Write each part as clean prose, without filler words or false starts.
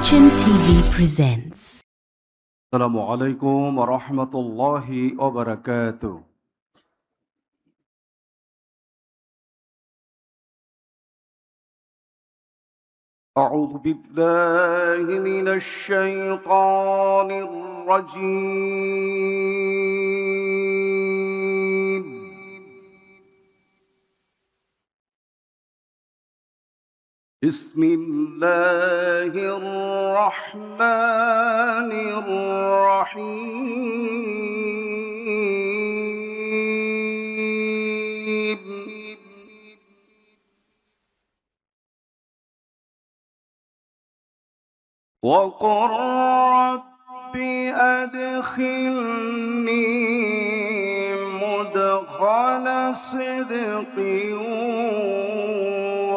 Fortune TV presents. السلام عليكم ورحمة الله وبركاته. أعوذ بالله من الشيطان الرجيم. بسم الله الرحمن الرحيم. وقل رب أدخلني مدخل صدق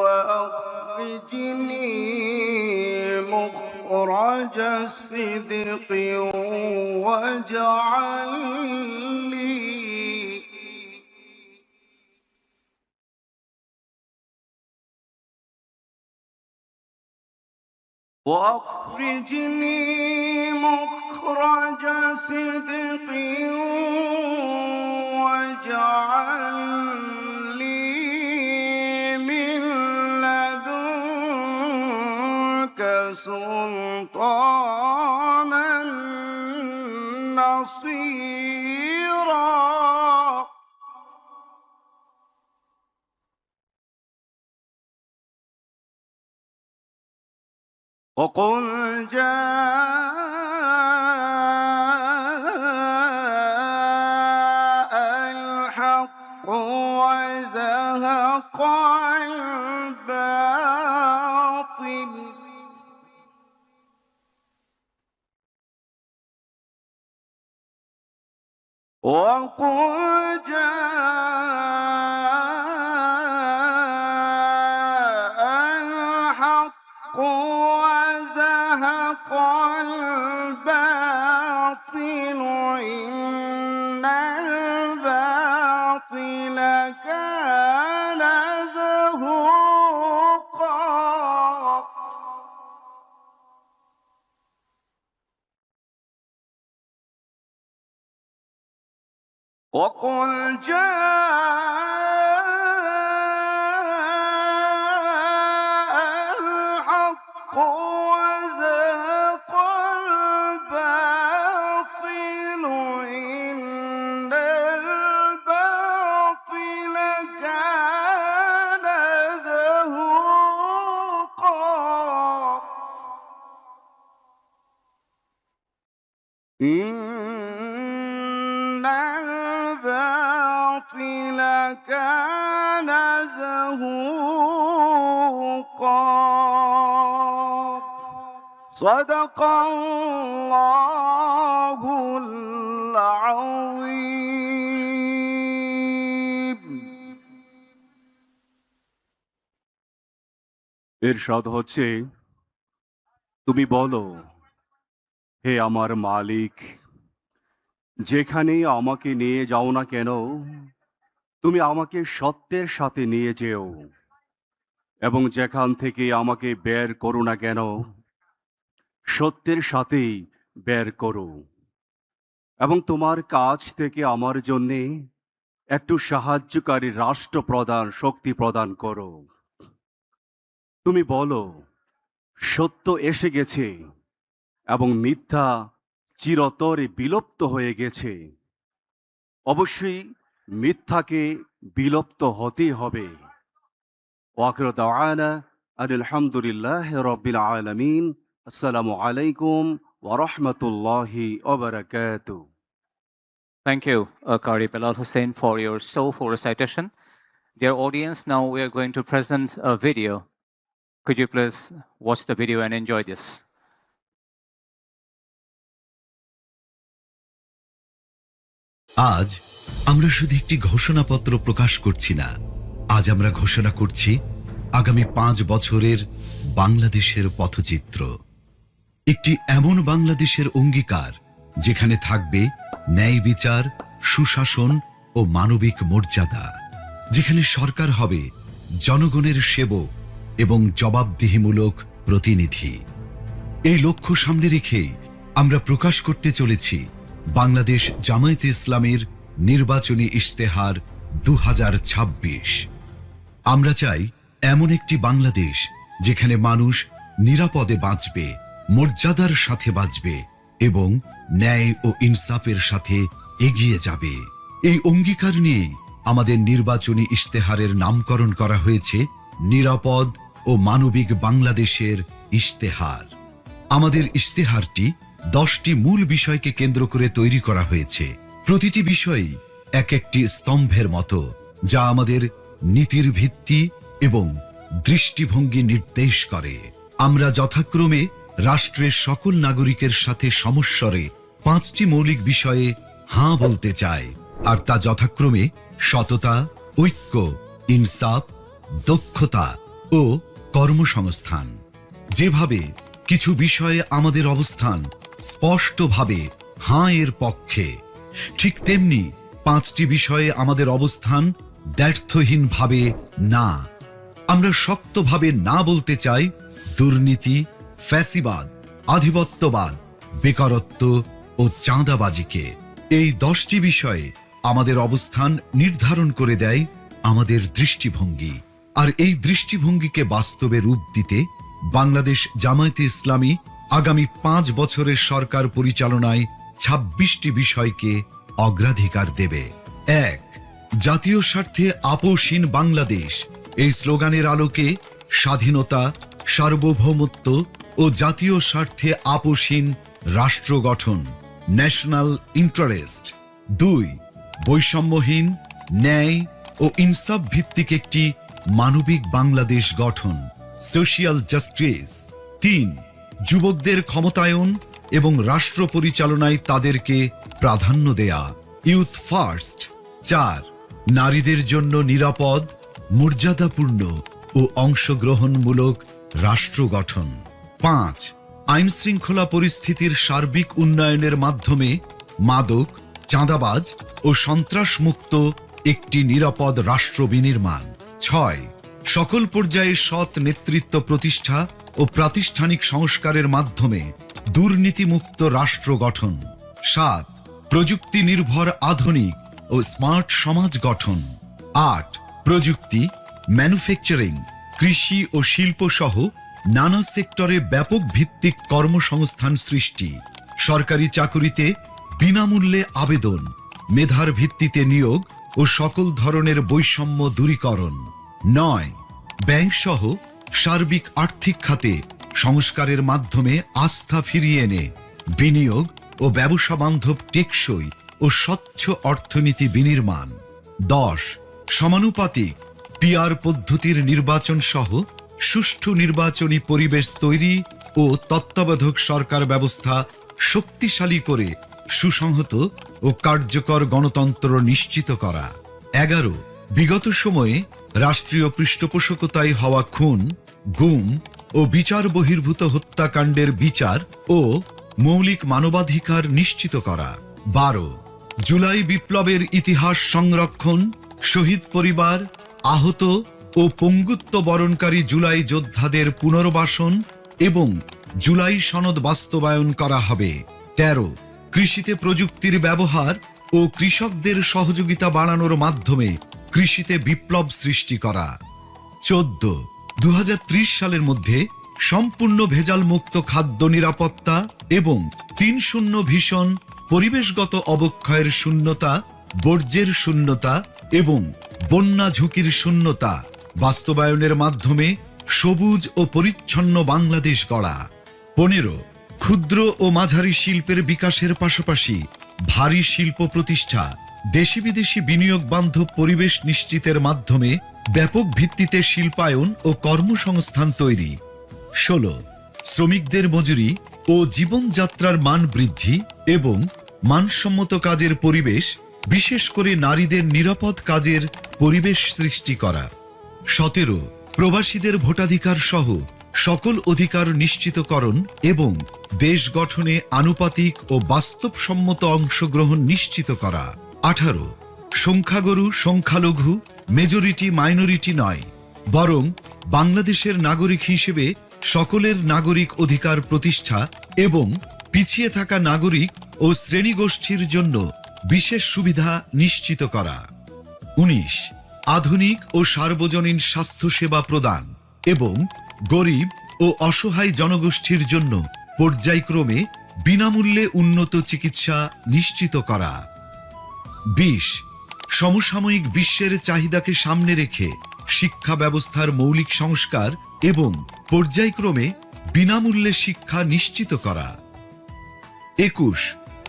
وأخرجني مخرج صدق واجعل لي وأخرجني مخرج صدق واجعل لي من لدنك سلطانا نصيرا. وقل جاء الحق وزهق الباطل وقل جاء الحق وزهق الباطل إن الباطل كان زهوقا. وقل جاء الحق وزهق الباطل إن الباطل كان زهوقا. إن الباطل كان زهوقا. صدق الله العظيم. ইরশাদ হচ্ছে, তুমি বলো, হে আমার মালিক, যেখানেই আমাকে নিয়ে যাও না কেন, তুমি আমাকে সত্যের সাথে নিয়ে যেও, এবং যেখান থেকে আমাকে বের করো না কেন, সত্যের সাথেই বের করো, এবং তোমার কাছ থেকে আমার জন্যে একটু সাহায্যকারী রাষ্ট্র প্রদান শক্তি প্রদান করো। তুমি বলো, সত্য এসে গেছে এবং মিথ্যা চিরতরে বিলুপ্ত হয়ে গেছে। অবশ্যই মিথ্যাকে বিলুপ্ত হতেই হবে। ওয়াখিরু দাওয়ানা আলহামদুলিল্লাহি রাব্বিল আলামিন। আসসালামু আলাইকুম ওয়া রাহমাতুল্লাহি ওয়া বারাকাতুহু। Thank you, Qari Bilal Hussain, for your soulful recitation. Dear audience, now we are going to present a video. Could you please watch the video and enjoy this? আজ আমরা শুধু একটি ঘোষণাপত্র প্রকাশ করছি না, আজ আমরা ঘোষণা করছি আগামী 5 বছরের বাংলাদেশের পথচিত্র। একটি এমন বাংলাদেশের অঙ্গীকার যেখানে থাকবে ন্যায় বিচার, সুশাসন ও মানবিক মর্যাদা, যেখানে সরকার হবে জনগণের সেবক এবং জবাবদিহিমূলক প্রতিনিধি। এই লক্ষ্য সামনে রেখে আমরা প্রকাশ করতে চলেছি বাংলাদেশ জামায়াতে ইসলামের নির্বাচনী ইশতেহার 2026। আমরা চাই এমন একটি বাংলাদেশ যেখানে মানুষ নিরাপদে বাঁচবে, মর্যাদার সাথে বাঁচবে এবং ন্যায় ও ইনসাফের সাথে এগিয়ে যাবে। এই অঙ্গীকার নিয়ে আমাদের নির্বাচনী ইশতেহারের নামকরণ করা হয়েছে নিরাপদ ও মানবিক বাংলাদেশের ইশতেহার। আমাদের ইশতেহারটি 10টি মূল বিষয়কে কেন্দ্র করে তৈরি করা হয়েছে। প্রতিটি বিষয়ই এক একটি স্তম্ভের মতো, যা আমাদের নীতির ভিত্তি এবং দৃষ্টিভঙ্গি নির্দেশ করে। আমরা যথাক্রমে রাষ্ট্রের সকল নাগরিকের সাথে সমস্বরে 5টি মৌলিক বিষয়ে হাঁ বলতে চাই, আর তা যথাক্রমে সততা, ঐক্য, ইনসাফ, দক্ষতা ও কর্মসংস্থান। যেভাবে কিছু বিষয়ে আমাদের অবস্থান স্পষ্টভাবে হাঁ এর পক্ষে, ঠিক তেমনি 5টি বিষয়ে আমাদের অবস্থান দ্ব্যর্থহীনভাবে না। আমরা শক্তভাবে না বলতে চাই দুর্নীতি, ফ্যাসিবাদ, আধিপত্যবাদ, বেকারত্ব ও চাঁদাবাজিকে। এই 10টি বিষয়ে আমাদের অবস্থান নির্ধারণ করে দেয় আমাদের দৃষ্টিভঙ্গি, আর এই দৃষ্টিভঙ্গিকে বাস্তবে রূপ দিতে বাংলাদেশ জামায়াতে ইসলামী আগামী 5 বছরের সরকার পরিচালনায় 26টি বিষয়কে অগ্রাধিকার দেবে। 1. জাতীয় স্বার্থে আপোষহীন বাংলাদেশ। এই স্লোগানের আলোকে স্বাধীনতা, সার্বভৌমত্ব ও জাতীয় স্বার্থে আপোষহীন রাষ্ট্র গঠন, ন্যাশনাল ইন্টারেস্ট। 2. বৈষম্যহীন, ন্যায় ও ইনসাফ ভিত্তিক একটি মানবিক বাংলাদেশ গঠন, সোশিয়াল জাস্টিস। 3. যুবকদের ক্ষমতায়ন এবং রাষ্ট্র পরিচালনায় তাদেরকে প্রাধান্য দেয়া, ইউথ ফার্স্ট। 4. নারীদের জন্য নিরাপদ, মর্যাদাপূর্ণ ও অংশগ্রহণমূলক রাষ্ট্র গঠন। 5. আইন শৃঙ্খলা পরিস্থিতির সার্বিক উন্নয়নের মাধ্যমে মাদক, চাঁদাবাজ ও সন্ত্রাসমুক্ত একটি নিরাপদ রাষ্ট্র বিনির্মাণ। 6. সকল পর্যায়ে সৎ নেতৃত্ব প্রতিষ্ঠা ও প্রাতিষ্ঠানিক সংস্কারের মাধ্যমে দুর্নীতিমুক্ত রাষ্ট্র গঠন। 7. প্রযুক্তি নির্ভর আধুনিক ও স্মার্ট সমাজ গঠন। 8. প্রযুক্তি, ম্যানুফ্যাকচারিং, কৃষি ও শিল্প সহ নানা সেক্টরে ব্যাপক ভিত্তিক কর্মসংস্থান সৃষ্টি, সরকারি চাকুরিতে বিনামূল্যে আবেদন, মেধার ভিত্তিতে নিয়োগ ও সকল ধরনের বৈষম্য দূরীকরণ। 9. ব্যাংক সহ সার্বিক আর্থিক খাতে সংস্কারের মাধ্যমে আস্থা ফিরিয়ে এনে বিনিয়োগ ও ব্যবসা বান্ধব টেকসই ও স্বচ্ছ অর্থনীতি বিনির্মাণ। 10. সমানুপাতিক পিআর পদ্ধতির নির্বাচন সহ সুষ্ঠু নির্বাচনী পরিবেশ তৈরি ও তত্ত্বাবধায়ক সরকার ব্যবস্থা শক্তিশালী করে সুসংহত ও কার্যকর গণতন্ত্র নিশ্চিত করা। 11. বিগত সময়ে রাষ্ট্রীয় পৃষ্ঠপোষকতায় হওয়া খুন, গুম ও বিচার বহির্ভূত হত্যাকাণ্ডের বিচার ও মৌলিক মানবাধিকার নিশ্চিত করা। 12. জুলাই বিপ্লবের ইতিহাস সংরক্ষণ, শহীদ পরিবার, আহত ও পঙ্গুত্ব বরণকারী জুলাই যোদ্ধাদের পুনর্বাসন এবং জুলাই সনদ বাস্তবায়ন করা হবে। 13. কৃষিতে প্রযুক্তির ব্যবহার ও কৃষকদের সহযোগিতা বাড়ানোর মাধ্যমে কৃষিতে বিপ্লব সৃষ্টি করা। 14. 2030 সালের মধ্যে সম্পূর্ণ ভেজাল মুক্ত খাদ্য নিরাপত্তা এবং 3-0 ভিশন, পরিবেশগত অবক্ষয়ের শূন্যতা, বর্জ্যের শূন্যতা এবং বন্যা ঝুঁকির শূন্যতা বাস্তবায়নের মাধ্যমে সবুজ ও পরিচ্ছন্ন বাংলাদেশ গড়া। 15. ক্ষুদ্র ও মাঝারি শিল্পের বিকাশের পাশাপাশি ভারী শিল্প প্রতিষ্ঠা, দেশি বিদেশি বিনিয়োগ বান্ধব পরিবেশ নিশ্চিতের মাধ্যমে ব্যাপক ভিত্তিতে শিল্পায়ন ও কর্মসংস্থান তৈরি। 16. শ্রমিকদের মজুরি ও জীবনযাত্রার মান বৃদ্ধি এবং মানসম্মত কাজের পরিবেশ, বিশেষ করে নারীদের নিরাপদ কাজের পরিবেশ সৃষ্টি করা। 17. প্রবাসীদের ভোটাধিকার সহ সকল অধিকার নিশ্চিতকরণ এবং দেশ গঠনে আনুপাতিক ও বাস্তবসম্মত অংশগ্রহণ নিশ্চিত করা। 18. সংখ্যাগুরু সংখ্যালঘু, মেজরিটি মাইনরিটি নয়, বরং বাংলাদেশের নাগরিক হিসেবে সকলের নাগরিক অধিকার প্রতিষ্ঠা এবং পিছিয়ে থাকা নাগরিক ও শ্রেণীগোষ্ঠীর জন্য বিশেষ সুবিধা নিশ্চিত করা। 19 আধুনিক ও সার্বজনীন স্বাস্থ্যসেবা প্রদান এবং গরিব ও অসহায় জনগোষ্ঠীর জন্য পর্যায়ক্রমে বিনামূল্যে উন্নত চিকিৎসা নিশ্চিত করা। 20 সমসাময়িক বিশ্বের চাহিদাকে সামনে রেখে শিক্ষা ব্যবস্থার মৌলিক সংস্কার এবং পর্যায়ক্রমে বিনামূল্যে শিক্ষা নিশ্চিত করা। 21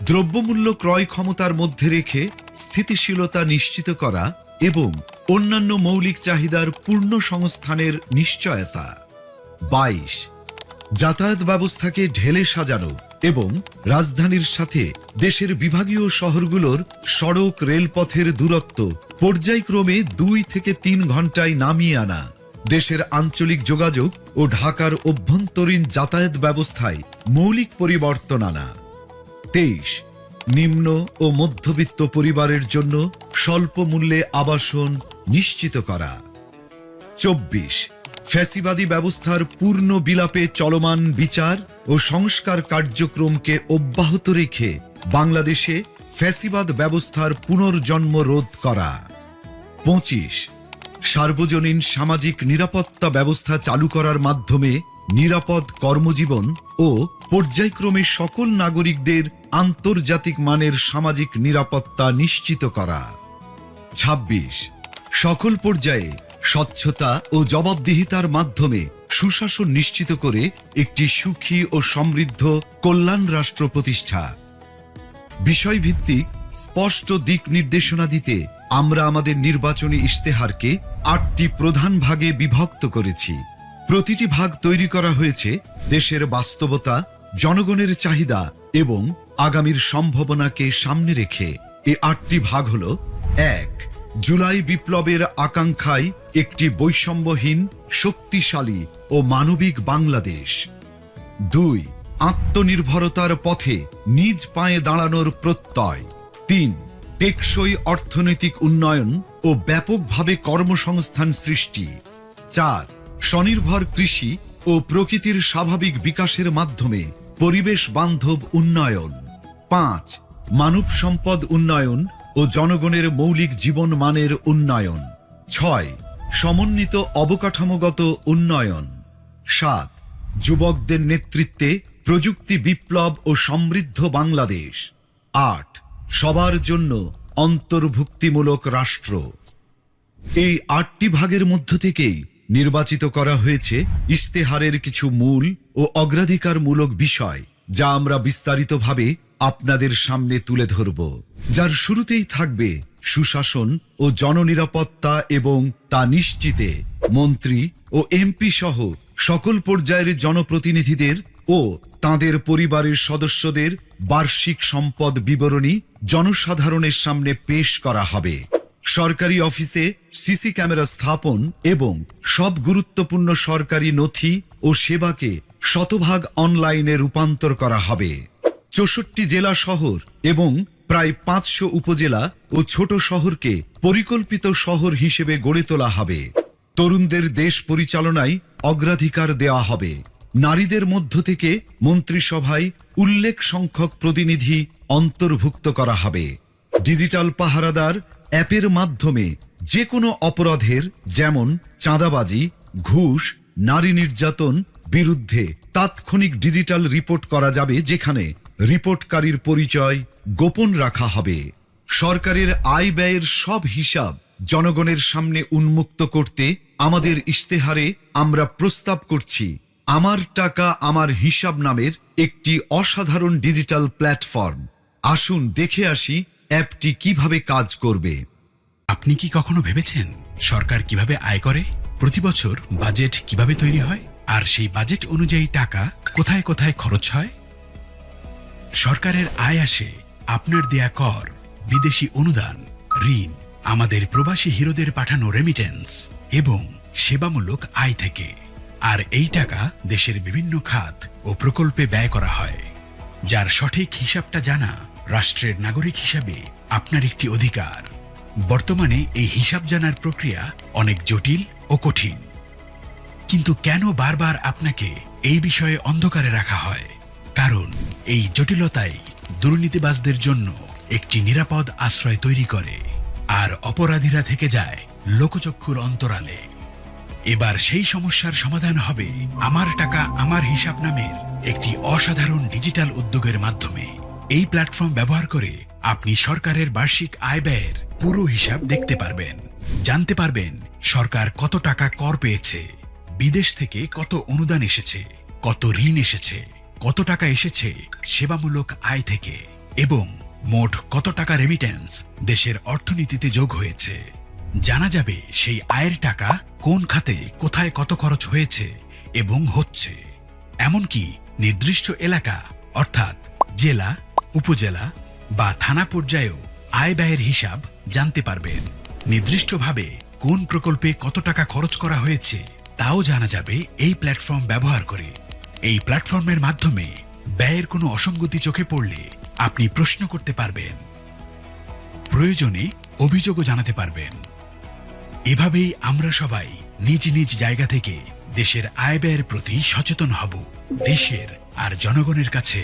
দ্রব্যমূল্য ক্রয় ক্ষমতার মধ্যে রেখে স্থিতিশীলতা নিশ্চিত করা এবং অন্যান্য মৌলিক চাহিদার পূর্ণ সংস্থানের নিশ্চয়তা। 22 যাতায়াত ব্যবস্থাকে ঢেলে সাজানো এবং রাজধানীর সাথে দেশের বিভাগীয় শহরগুলোর সড়ক রেলপথের দূরত্ব পর্যায়ক্রমে 2 থেকে 3 ঘন্টায় নামিয়ে আনা, দেশের আঞ্চলিক যোগাযোগ ও ঢাকার অভ্যন্তরীণ যাতায়াত ব্যবস্থায় মৌলিক পরিবর্তন আনা। 23 নিম্ন ও মধ্যবিত্ত পরিবারের জন্য স্বল্প মূল্যে আবাসন নিশ্চিত করা। 24 ফ্যাসিবাদী ব্যবস্থার পূর্ণ বিলাপে চলমান বিচার ও সংস্কার কার্যক্রমকে অব্যাহত রেখে বাংলাদেশে ফ্যাসিবাদ ব্যবস্থার পুনর্জন্ম রোধ করা। 25 সার্বজনীন সামাজিক নিরাপত্তা ব্যবস্থা চালু করার মাধ্যমে নিরাপদ কর্মজীবন ও পর্যায়ক্রমে সকল নাগরিকদের আন্তর্জাতিক মানের সামাজিক নিরাপত্তা নিশ্চিত করা। 26 সকল পর্যায়ে স্বচ্ছতা ও জবাবদিহিতার মাধ্যমে সুশাসন নিশ্চিত করে একটি সুখী ও সমৃদ্ধ কল্যাণ রাষ্ট্র প্রতিষ্ঠা। বিষয়ভিত্তিক স্পষ্ট দিক নির্দেশনা দিতে আমরা আমাদের নির্বাচনী ইশতেহারকে 8টি প্রধান ভাগে বিভক্ত করেছি। প্রতিটি ভাগ তৈরি করা হয়েছে দেশের বাস্তবতা, জনগণের চাহিদা এবং আগামীর সম্ভাবনাকে সামনে রেখে। এই 8টি ভাগ হল: 1 জুলাই বিপ্লবের আকাঙ্ক্ষায় একটি বৈষম্যহীন, শক্তিশালী ও মানবিক বাংলাদেশ। 2 আত্মনির্ভরতার পথে নিজ পায়ে দাঁড়ানোর প্রত্যয়। 3 টেকসই অর্থনৈতিক উন্নয়ন ও ব্যাপকভাবে কর্মসংস্থান সৃষ্টি। 4 স্বনির্ভর কৃষি ও প্রকৃতির স্বাভাবিক বিকাশের মাধ্যমে পরিবেশ বান্ধব উন্নয়ন। 5 মানব সম্পদ উন্নয়ন ও জনগণের মৌলিক জীবন মানের উন্নয়ন। 6 সমন্বিত অবকাঠামোগত উন্নয়ন। 7 যুবকদের নেতৃত্বে প্রযুক্তি বিপ্লব ও সমৃদ্ধ বাংলাদেশ। 8 সবার জন্য অন্তর্ভুক্তিমূলক রাষ্ট্র। এই 8টি ভাগের মধ্য থেকেই নির্বাচিত করা হয়েছে ইশতেহারের কিছু মূল ও অগ্রাধিকারমূলক বিষয়, যা আমরা বিস্তারিতভাবে আপনাদের সামনে তুলে ধরব। যার শুরুতেই থাকবে সুশাসন ও জননিরাপত্তা এবং তা নিশ্চিতে মন্ত্রী ও এমপি সহ সকল পর্যায়ের জনপ্রতিনিধিদের ও তাদের পরিবারের সদস্যদের বার্ষিক সম্পদ বিবরণী জনসাধারণের সামনে পেশ করা হবে। সরকারি অফিসে সিসি ক্যামেরা স্থাপন এবং সব গুরুত্বপূর্ণ সরকারি নথি ও সেবাকে শতভাগ অনলাইনে রূপান্তর করা হবে। 64 জেলা শহর এবং প্রায় 500 উপজেলা ও ছোট শহরকে পরিকল্পিত শহর হিসেবে গড়ে তোলা হবে। তরুণদের দেশ পরিচালনায় অগ্রাধিকার দেওয়া হবে। নারীদের মধ্য থেকে মন্ত্রিসভায় উল্লেখ সংখ্যক প্রতিনিধি অন্তর্ভুক্ত করা হবে। ডিজিটাল পাহারাদার অ্যাপের মাধ্যমে যে কোনো অপরাধের, যেমন চাঁদাবাজি, ঘুষ, নারী নির্যাতন বিরুদ্ধে তাৎক্ষণিক ডিজিটাল রিপোর্ট করা যাবে, যেখানে রিপোর্টকারীর পরিচয় গোপন রাখা হবে। সরকারের আয় ব্যয়ের সব হিসাব জনগণের সামনে উন্মুক্ত করতে আমাদের ইশতেহারে আমরা প্রস্তাব করছি আমার টাকা আমার হিসাব নামের একটি অসাধারণ ডিজিটাল প্ল্যাটফর্ম। আসুন দেখে আসি অ্যাপটি কিভাবে কাজ করবে। আপনি কি কখনো ভেবেছেন সরকার কিভাবে আয় করে? প্রতি বছর বাজেট কিভাবে তৈরি হয়, আর সেই বাজেট অনুযায়ী টাকা কোথায় কোথায় খরচ হয়? সরকারের আয় আসে আপনার দেয়া কর, বিদেশি অনুদান, ঋণ, আমাদের প্রবাসী হিরোদের পাঠানো রেমিটেন্স এবং সেবামূলক আয় থেকে। আর এই টাকা দেশের বিভিন্ন খাত ও প্রকল্পে ব্যয় করা হয়, যার সঠিক হিসাবটা জানা রাষ্ট্রের নাগরিক হিসাবে আপনার একটি অধিকার। বর্তমানে এই হিসাব জানার প্রক্রিয়া অনেক জটিল ও কঠিন। কিন্তু কেন বারবার আপনাকে এই বিষয়ে অন্ধকারে রাখা হয়? কারণ এই জটিলতাই দুর্নীতিবাজদের জন্য একটি নিরাপদ আশ্রয় তৈরি করে, আর অপরাধীরা থেকে যায় লোকচক্ষুর অন্তরালে। এবার সেই সমস্যার সমাধান হবে আমার টাকা আমার হিসাব নামের একটি অসাধারণ ডিজিটাল উদ্যোগের মাধ্যমে। এই প্ল্যাটফর্ম ব্যবহার করে আপনি সরকারের বার্ষিক আয় ব্যয়ের পুরো হিসাব দেখতে পারবেন, জানতে পারবেন সরকার কত টাকা কর পেয়েছে, বিদেশ থেকে কত অনুদান এসেছে, কত ঋণ এসেছে, কত টাকা এসেছে সেবামূলক আয় থেকে, এবং মোট কত টাকা রেমিটেন্স দেশের অর্থনীতিতে যোগ হয়েছে। জানা যাবে সেই আয়ের টাকা কোন খাতে কোথায় কত খরচ হয়েছে এবং হচ্ছে। এমনকি নির্দিষ্ট এলাকা অর্থাৎ জেলা, উপজেলা বা থানা পর্যায়েও আয় ব্যয়ের হিসাব জানতে পারবেন। নির্দিষ্টভাবে কোন প্রকল্পে কত টাকা খরচ করা হয়েছে তাও জানা যাবে এই প্ল্যাটফর্ম ব্যবহার করে। এই প্ল্যাটফর্মের মাধ্যমে ব্যয়ের কোনো অসঙ্গতি চোখে পড়লে আপনি প্রশ্ন করতে পারবেন, প্রয়োজনে অভিযোগও জানাতে পারবেন। এভাবেই আমরা সবাই নিজ নিজ জায়গা থেকে দেশের আয় ব্যয়ের প্রতি সচেতন হব। দেশের আর জনগণের কাছে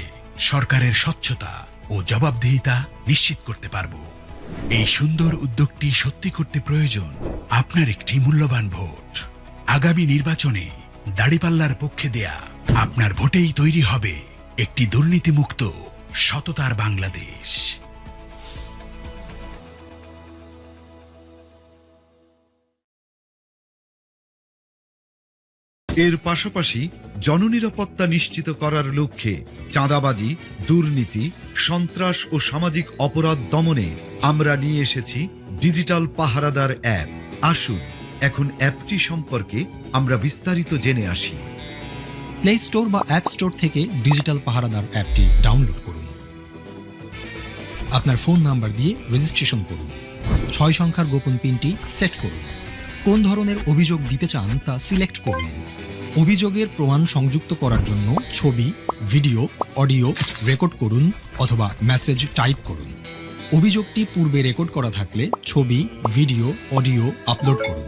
সরকারের স্বচ্ছতা ও জবাবদিহিতা নিশ্চিত করতে পারব। এই সুন্দর উদ্যোগটি সত্যি করতে প্রয়োজন আপনার একটি মূল্যবান ভোট। আগামী নির্বাচনে দাড়িপাল্লার পক্ষে দেয়া আপনার ভোটেই তৈরি হবে একটি দুর্নীতিমুক্ত সততার বাংলাদেশ। এর পাশাপাশি জননিরাপত্তা নিশ্চিত করার লক্ষ্যে চাঁদাবাজি, দুর্নীতি, সন্ত্রাস ও সামাজিক অপরাধ দমনে আমরা নিয়ে এসেছি ডিজিটাল পাহারাদার অ্যাপ। আসুন এখন অ্যাপটি সম্পর্কে আমরা বিস্তারিত জেনে আসি। প্লে স্টোর বা অ্যাপ স্টোর থেকে ডিজিটাল পাহারাদার অ্যাপটি ডাউনলোড করুন। আপনার ফোন নাম্বার দিয়ে রেজিস্ট্রেশন করুন। 6 সংখ্যার গোপন পিনটি সেট করুন। কোন ধরনের অভিযোগ দিতে চান তা সিলেক্ট করুন। অভিযোগের প্রমাণ সংযুক্ত করার জন্য ছবি, ভিডিও, অডিও রেকর্ড করুন অথবা মেসেজ টাইপ করুন। অভিযোগটি পূর্বে রেকর্ড করা থাকলে ছবি, ভিডিও, অডিও আপলোড করুন।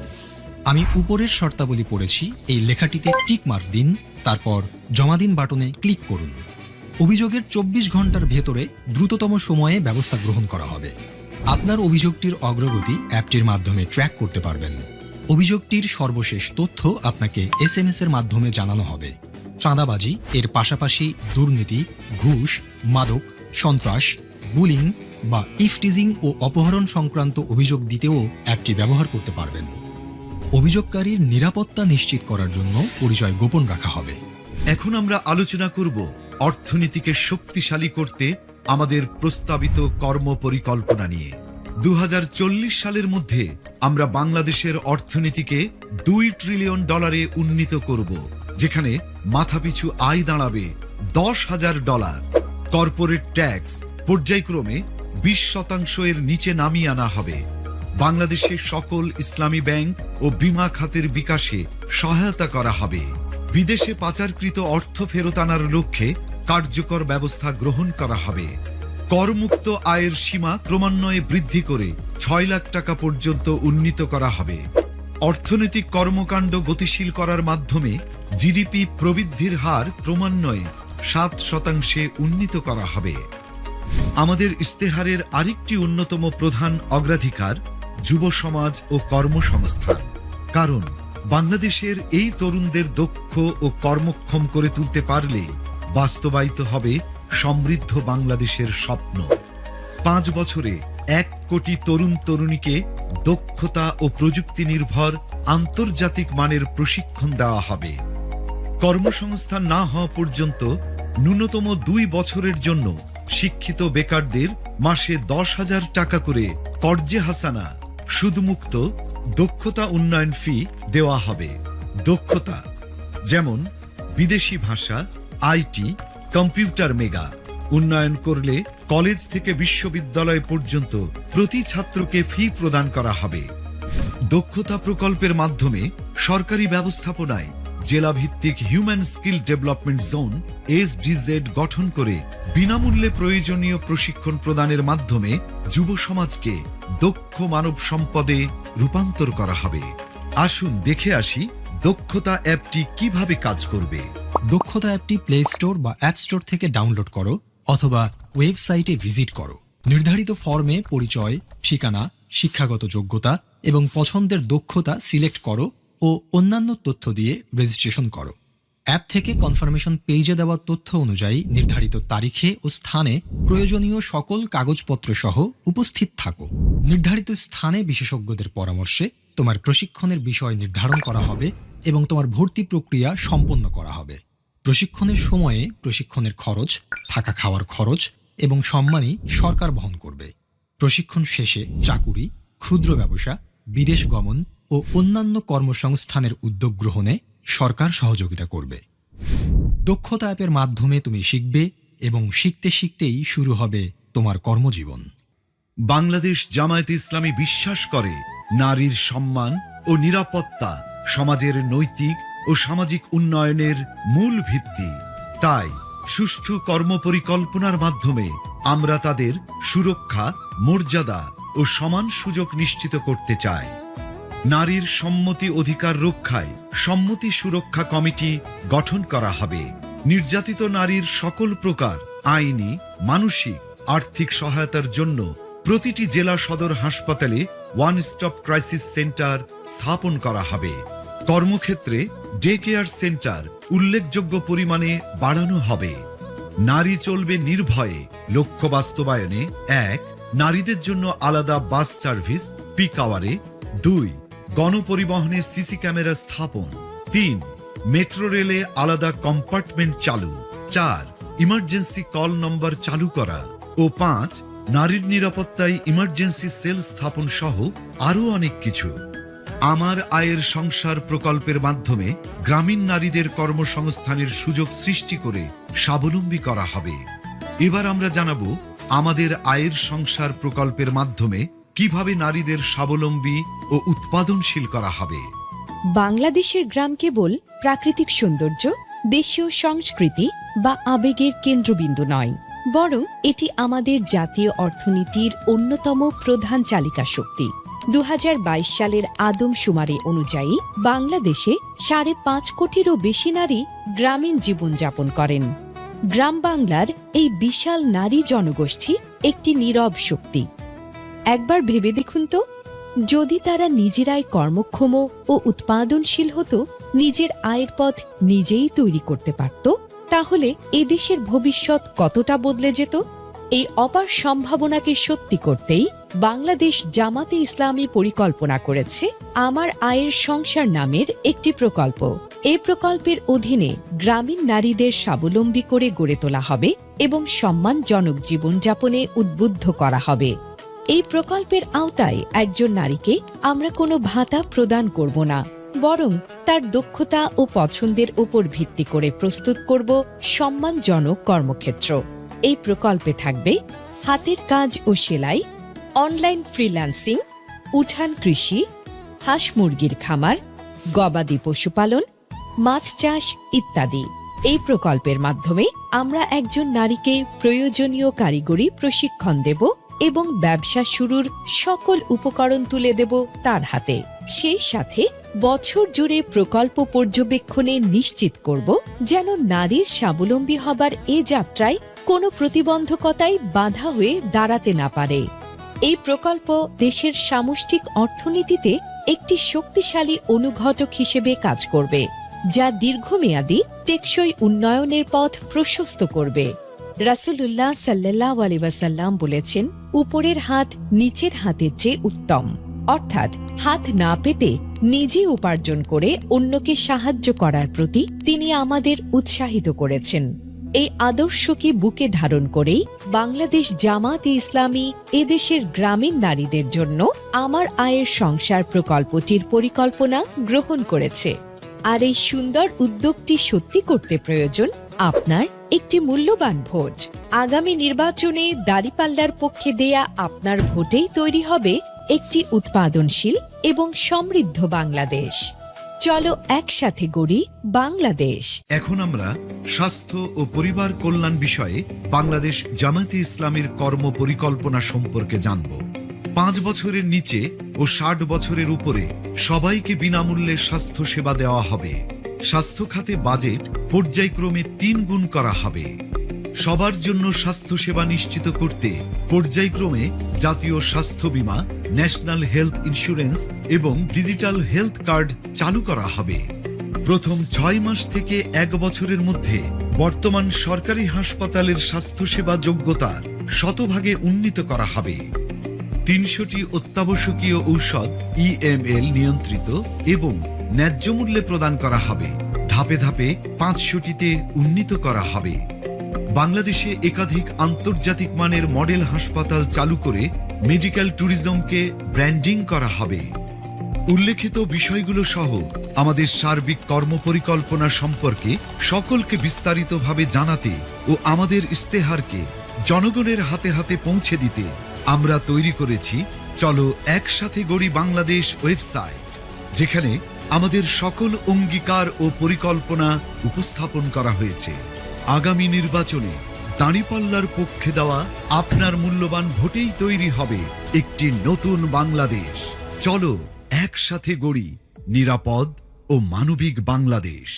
আমি উপরের শর্তাবলী পড়েছি, এই লেখাটিতে টিক মার্ক দিন, তারপর জমা দিন বাটনে ক্লিক করুন। অভিযোগের 24 ঘন্টার ভেতরে দ্রুততম সময়ে ব্যবস্থা গ্রহণ করা হবে। আপনার অভিযোগটির অগ্রগতি অ্যাপটির মাধ্যমে ট্র্যাক করতে পারবেন। অভিযোগটির সর্বশেষ তথ্য আপনাকে SMS এর মাধ্যমে জানানো হবে। চাঁদাবাজি এর পাশাপাশি দুর্নীতি, ঘুষ, মাদক, সন্ত্রাস, বুলিং বা ইফটিজিং ও অপহরণ সংক্রান্ত অভিযোগ দিতেও অ্যাপটি ব্যবহার করতে পারবেন। অভিযোগকারীর নিরাপত্তা নিশ্চিত করার জন্য পরিচয় গোপন রাখা হবে। এখন আমরা আলোচনা করব অর্থনীতিকে শক্তিশালী করতে আমাদের প্রস্তাবিত কর্ম পরিকল্পনা নিয়ে। 2040 সালের মধ্যে আমরা বাংলাদেশের অর্থনীতিকে $2 ট্রিলিয়ন উন্নীত করব, যেখানে মাথাপিছু আয় দাঁড়াবে $10,000। কর্পোরেট ট্যাক্স পর্যায়ক্রমে 20% এর নিচে নামিয়ে আনা হবে। বাংলাদেশের সকল ইসলামী ব্যাংক ও বীমা খাতের বিকাশে সহায়তা করা হবে। বিদেশে পাচারকৃত অর্থ ফেরত আনার লক্ষ্যে কার্যকর ব্যবস্থা গ্রহণ করা হবে। করমুক্ত আয়ের সীমা ক্রমান্বয়ে বৃদ্ধি করে 6 লাখ টাকা পর্যন্ত উন্নীত করা হবে। অর্থনৈতিক কর্মকাণ্ড গতিশীল করার মাধ্যমে জিডিপি প্রবৃদ্ধির হার ক্রমান্বয়ে 7% উন্নীত করা হবে। আমাদের ইস্তেহারের আরেকটি অন্যতম প্রধান অগ্রাধিকার যুব সমাজ ও কর্মসংস্থান। কারণ বাংলাদেশের এই তরুণদের দক্ষ ও কর্মক্ষম করে তুলতে পারলে বাস্তবায়িত হবে সমৃদ্ধ বাংলাদেশের স্বপ্ন। 5 বছরে 1 কোটি তরুণ তরুণীকে দক্ষতা ও প্রযুক্তি নির্ভর আন্তর্জাতিক মানের প্রশিক্ষণ দেওয়া হবে। কর্মসংস্থান না হওয়া পর্যন্ত ন্যূনতম 2 বছরের জন্য শিক্ষিত বেকারদের মাসে 10,000 টাকা করে কর্জে হাসানা সুদমুক্ত দক্ষতা উন্নয়ন ফি দেওয়া হবে। দক্ষতা যেমন বিদেশি ভাষা, আইটি, কম্পিউটার মেগা উন্নয়ন করলে কলেজ থেকে বিশ্ববিদ্যালয় পর্যন্ত প্রতি ছাত্রকে ফি প্রদান করা হবে। দক্ষতা প্রকল্পের মাধ্যমে সরকারি ব্যবস্থাপনায় জেলাভিত্তিক human skill development zone SDZ গঠন করে বিনামূল্যে প্রয়োজনীয় প্রশিক্ষণ প্রদানের মাধ্যমে যুব সমাজকে দক্ষ মানব সম্পদে রূপান্তর করা হবে। আসুন দেখে আসি দক্ষতা অ্যাপটি কিভাবে কাজ করবে? দক্ষতা অ্যাপটি প্লে স্টোর বা অ্যাপ স্টোর থেকে ডাউনলোড করো অথবা ওয়েবসাইটে ভিজিট করো। নির্ধারিত ফর্মে পরিচয়, ঠিকানা, শিক্ষাগত যোগ্যতা এবং পছন্দের দক্ষতা সিলেক্ট করো ও অন্যান্য তথ্য দিয়ে রেজিস্ট্রেশন করো। অ্যাপ থেকে কনফার্মেশন পেজে দেওয়া তথ্য অনুযায়ী নির্ধারিত তারিখে ও স্থানে প্রয়োজনীয় সকল কাগজপত্র সহ উপস্থিত থাকো। নির্ধারিত স্থানে বিশেষজ্ঞদের পরামর্শে তোমার প্রশিক্ষণের বিষয় নির্ধারণ করা হবে এবং তোমার ভর্তি প্রক্রিয়া সম্পন্ন করা হবে। প্রশিক্ষণের সময়ে প্রশিক্ষণের খরচ, থাকা খাওয়ার খরচ এবং সম্মানী সরকার বহন করবে। প্রশিক্ষণ শেষে চাকুরি, ক্ষুদ্র ব্যবসা, বিদেশ গমন ও অন্যান্য কর্মসংস্থানের উদ্যোগ গ্রহণে সরকার সহযোগিতা করবে। দক্ষতা অ্যাপের মাধ্যমে তুমি শিখবে এবং শিখতে শিখতেই শুরু হবে তোমার কর্মজীবন। বাংলাদেশ জামায়াতে ইসলামী বিশ্বাস করে নারীর সম্মান ও নিরাপত্তা সমাজের নৈতিক ও সামাজিক উন্নয়নের মূল ভিত্তি। তাই সুষ্ঠু কর্মপরিকল্পনার মাধ্যমে আমরা তাদের সুরক্ষা, মর্যাদা ও সমান সুযোগ নিশ্চিত করতে চাই। নারীর সম্মতি অধিকার রক্ষায় সম্মতি সুরক্ষা কমিটি গঠন করা হবে। নির্যাতিত নারীর সকল প্রকার আইনি, মানসিক, আর্থিক সহায়তার জন্য প্রতিটি জেলা সদর হাসপাতালে ওয়ান স্টপ ক্রাইসিস সেন্টার স্থাপন করা হবে। কর্মক্ষেত্রে ডে কেয়ার সেন্টার উল্লেখযোগ্য পরিমাণে বাড়ানো হবে। নারী চলবে নির্ভয়ে লক্ষ্য বাস্তবায়নে 1. নারীদের জন্য আলাদা বাস সার্ভিস পিক আওয়ারে। 2. গণপরিবহনে সিসি ক্যামেরা স্থাপন। 3. মেট্রো রেলে আলাদা কম্পার্টমেন্ট চালু। 4. ইমার্জেন্সি কল নম্বর চালু করা। ও 5. নারীর নিরাপত্তায় ইমার্জেন্সি সেল স্থাপন সহ আরও অনেক কিছু। আমার আয়ের সংসার প্রকল্পের মাধ্যমে গ্রামীণ নারীদের কর্মসংস্থানের সুযোগ সৃষ্টি করে স্বাবলম্বী করা হবে। এবার আমরা জানাবো আমাদের আয়ের সংসার প্রকল্পের মাধ্যমে কিভাবে নারীদের স্বাবলম্বী ও উৎপাদনশীল করা হবে। বাংলাদেশের গ্রাম কেবল প্রাকৃতিক সৌন্দর্য, দেশীয় সংস্কৃতি বা আবেগের কেন্দ্রবিন্দু নয়, বরং এটি আমাদের জাতীয় অর্থনীতির অন্যতম প্রধান চালিকা শক্তি। 2022 সালের আদমশুমারি অনুযায়ী বাংলাদেশে 5.5 কোটিরও বেশি নারী গ্রামীণ জীবনযাপন করেন। গ্রাম বাংলার এই বিশাল নারী জনগোষ্ঠী একটি নীরব শক্তি। একবার ভেবে দেখুন তো, যদি তারা নিজেরাই কর্মক্ষম ও উৎপাদনশীল হতো, নিজের আয়ের পথ নিজেই তৈরি করতে পারত, তাহলে এদেশের ভবিষ্যৎ কতটা বদলে যেত। এই অপার সম্ভাবনাকে সত্যি করতেই বাংলাদেশ জামাতে ইসলামী পরিকল্পনা করেছে আমার আয়ের সংসার নামের একটি প্রকল্প। এই প্রকল্পের অধীনে গ্রামীণ নারীদের স্বাবলম্বী করে গড়ে তোলা হবে এবং সম্মানজনক জীবনযাপনে উদ্বুদ্ধ করা হবে। এই প্রকল্পের আওতায় একজন নারীকে আমরা কোনো ভাতা প্রদান করব না, বরং তার দক্ষতা ও পছন্দের উপর ভিত্তি করে প্রস্তুত করব সম্মানজনক কর্মক্ষেত্র। এই প্রকল্পে থাকবে হাতের কাজ ও সেলাই, অনলাইন ফ্রিল্যান্সিং, উঠান কৃষি, হাঁস মুরগির খামার, গবাদি পশুপালন, মাছ চাষ ইত্যাদি। এই প্রকল্পের মাধ্যমে আমরা একজন নারীকে প্রয়োজনীয় কারিগরি প্রশিক্ষণ দেব এবং ব্যবসা শুরুর সকল উপকরণ তুলে দেব তার হাতে। সেই সাথে বছর জুড়ে প্রকল্প পর্যবেক্ষণে নিশ্চিত করব যেন নারীর স্বাবলম্বী হবার এ যাত্রায় কোনো প্রতিবন্ধকতাই বাধা হয়ে দাঁড়াতে না পারে। এই প্রকল্প দেশের সামষ্টিক অর্থনীতিতে একটি শক্তিশালী অনুঘটক হিসেবে কাজ করবে, যা দীর্ঘমেয়াদী টেকসই উন্নয়নের পথ প্রশস্ত করবে। রাসূলুল্লাহ সাল্লাল্লাহু আলাইহি ওয়াসাল্লাম বলেছেন, উপরের হাত নিচের হাতের চেয়ে উত্তম, অর্থাৎ হাত না পেতে নিজে উপার্জন করে অন্যকে সাহায্য করার প্রতি তিনি আমাদের উৎসাহিত করেছেন। এই আদর্শকে বুকে ধারণ করেই বাংলাদেশ জামাতে ইসলামী এদেশের গ্রামীণ নারীদের জন্য আমার আয়ের সংসার প্রকল্পটির পরিকল্পনা গ্রহণ করেছে। আর এই সুন্দর উদ্যোগটি সত্যি করতে প্রয়োজন আপনার একটি মূল্যবান ভোট। আগামী নির্বাচনে দাঁড়িপাল্লার পক্ষে দেয়া আপনার ভোটেই তৈরি হবে একটি উৎপাদনশীল এবং সমৃদ্ধ বাংলাদেশ। চলো একসাথে গড়ি বাংলাদেশ। এখন আমরা স্বাস্থ্য ও পরিবার কল্যাণ বিষয়ে বাংলাদেশ জামায়াতে ইসলামীর কর্ম পরিকল্পনা সম্পর্কে জানব। 5 বছরের নিচে ও 60 বছরের উপরে সবাইকে বিনামূল্যে স্বাস্থ্য সেবা দেওয়া হবে। স্বাস্থ্য খাতে বাজেট পর্যায়ক্রমে 3 গুণ করা হবে। সবার জন্য স্বাস্থ্য সেবা নিশ্চিত করতে পর্যায়ক্রমে জাতীয় স্বাস্থ্য বীমা, ন্যাশনাল হেলথ ইন্স্যুরেন্স এবং ডিজিটাল হেলথ কার্ড চালু করা হবে। প্রথম 6 মাস থেকে 1 বছরের মধ্যে বর্তমান সরকারি হাসপাতালের স্বাস্থ্যসেবা যোগ্যতার শতভাগে উন্নীত করা হবে। 300টি অত্যাবশ্যকীয় ঔষধ EML নিয়ন্ত্রিত এবং ন্যায্য মূল্যে প্রদান করা হবে। ধাপে ধাপে 500টিতে উন্নীত করা হবে। বাংলাদেশে একাধিক আন্তর্জাতিক মানের মডেল হাসপাতাল চালু করে মেডিকেল ট্যুরিজমকে ব্র্যান্ডিং করা হবে। উল্লেখিত বিষয়গুলো সহ আমাদের সার্বিক কর্মপরিকল্পনা সম্পর্কে সকলকে বিস্তারিতভাবে জানাতে ও আমাদের ইস্তেহারকে জনগণের হাতে হাতে পৌঁছে দিতে আমরা তৈরি করেছি চলো একসাথে গড়ি বাংলাদেশ ওয়েবসাইট, যেখানে আমাদের সকল অঙ্গীকার ও পরিকল্পনা উপস্থাপন করা হয়েছে। আগামী নির্বাচনে দাঁড়িপাল্লার পক্ষে দেওয়া আপনার মূল্যবান ভোটেই তৈরি হবে একটি নতুন বাংলাদেশ। চলো একসাথে গড়ি নিরাপদ ও মানবিক বাংলাদেশ।